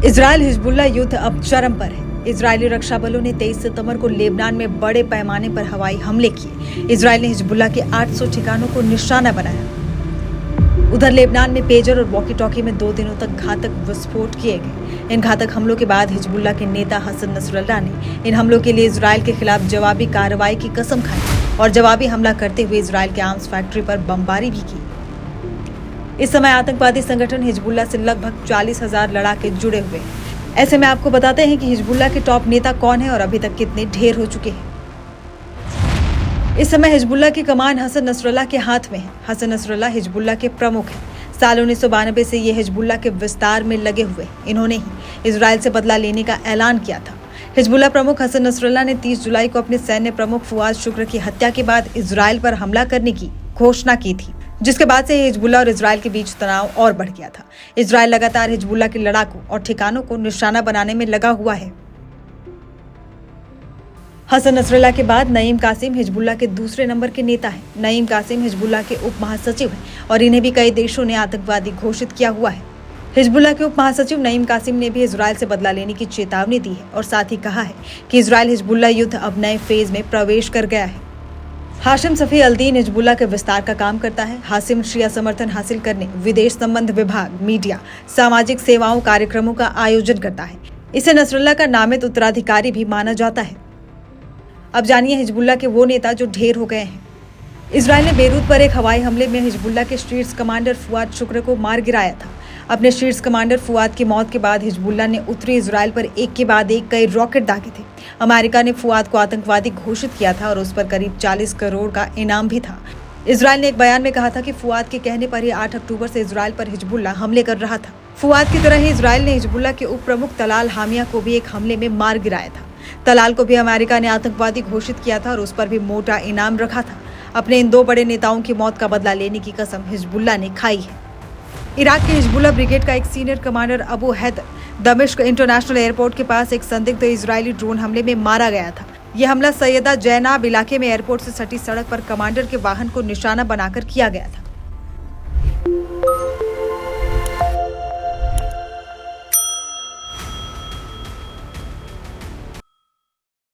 Israel Hezbollah युद्ध अब चरम पर है। इजरायली रक्षा बलों ने 23 सितंबर को लेबनान में बड़े पैमाने पर हवाई हमले किए। इजराइल ने हिजबुल्लाह के 800 ठिकानों को निशाना बनाया। उधर लेबनान में पेजर और वॉकी टॉकी में 2 दिनों तक घातक विस्फोट किए गए। इन घातक हमलों के बाद हिजबुल्लाह के नेता हसन नसरल्लाह ने इन हमलों के लिए इजराइल के खिलाफ जवाबी कार्रवाई की कसम खाई और जवाबी हमला करते हुए इजराइल के आर्म्स फैक्ट्री पर बमबारी भी की। इस समय आतंकवादी संगठन हिजबुल्लाह से लगभग 40,000 लड़ाके जुड़े हुए हैं। ऐसे में आपको बताते हैं कि हिजबुल्लाह के टॉप नेता कौन है और अभी तक कितने ढेर हो चुके हैं। इस समय हिजबुल्लाह की कमान हसन नसरल्लाह के हाथ में है। हसन नसरल्लाह हिजबुल्लाह के प्रमुख हैं। साल 1992 से ये हिजबुल्लाह के विस्तार में लगे हुए। इन्होंने ही इजराइल से बदला लेने का ऐलान किया था। हिजबुल्लाह प्रमुख हसन नसरल्लाह ने 30 जुलाई को अपने सैन्य प्रमुख फुआद शुक्र की हत्या के बाद इजराइल पर हमला करने की घोषणा की थी, जिसके बाद से हिजबुल्लाह और इजराइल के बीच तनाव और बढ़ गया था। इजराइल लगातार हिजबुल्लाह के लड़ाकों और ठिकानों को निशाना बनाने में लगा हुआ है। हसन नसरल्लाह के बाद नईम कासिम हिजबुल्लाह के दूसरे नंबर के नेता हैं। नईम कासिम हिजबुल्लाह के उप महासचिव हैं और इन्हें भी कई देशों ने आतंकवादी घोषित किया हुआ है। हिजबुल्लाह के उप महासचिव नईम कासिम ने भी इजराइल से बदला लेने की चेतावनी दी है और साथ ही कहा है कि इजराइल हिजबुल्लाह युद्ध अब नए फेज में प्रवेश कर गया है। हाशिम सफ़ी अल-दीन हिजबुल्लाह के विस्तार का काम करता है। हाशिम शिया समर्थन हासिल करने विदेश संबंध विभाग, मीडिया, सामाजिक सेवाओं कार्यक्रमों का आयोजन करता है। इसे नसरल्लाह का नामित उत्तराधिकारी भी माना जाता है। अब जानिए हिजबुल्लाह के वो नेता जो ढेर हो गए हैं। इजराइल ने बेरूत पर एक हवाई हमले में हिजबुल्लाह के शीर्ष कमांडर फुआद शुक्र को मार गिराया था। अपने शीर्ष कमांडर फुआद की मौत के बाद हिजबुल्लाह ने उत्तरी इजराइल पर एक के बाद एक कई रॉकेट दागे थे। अमेरिका ने फुआद को आतंकवादी घोषित किया था और उस पर करीब 40 करोड़ का इनाम भी था। इजराइल ने एक बयान में कहा था कि फुआद के कहने पर ही 8 अक्टूबर से इजराइल पर हिजबुल्लाह हमले कर रहा था। फुआद की तरह ही इजराइल ने हिजबुल्लाह के उप प्रमुख तलाल हामिया को भी एक हमले में मार गिराया था। तलाल को भी अमेरिका ने आतंकवादी घोषित किया था और उस पर भी मोटा इनाम रखा था। अपने इन 2 बड़े नेताओं की मौत का बदला लेने की कसम हिजबुल्लाह ने खाई है। इराक के हिजबुल्लाह ब्रिगेड का एक सीनियर कमांडर अबू हैदर दमिश्क इंटरनेशनल एयरपोर्ट के पास एक संदिग्ध इजरायली ड्रोन हमले में मारा गया था। यह हमला सैयदा जैनाब इलाके में एयरपोर्ट से सटी सड़क पर कमांडर के वाहन को निशाना बनाकर किया गया था।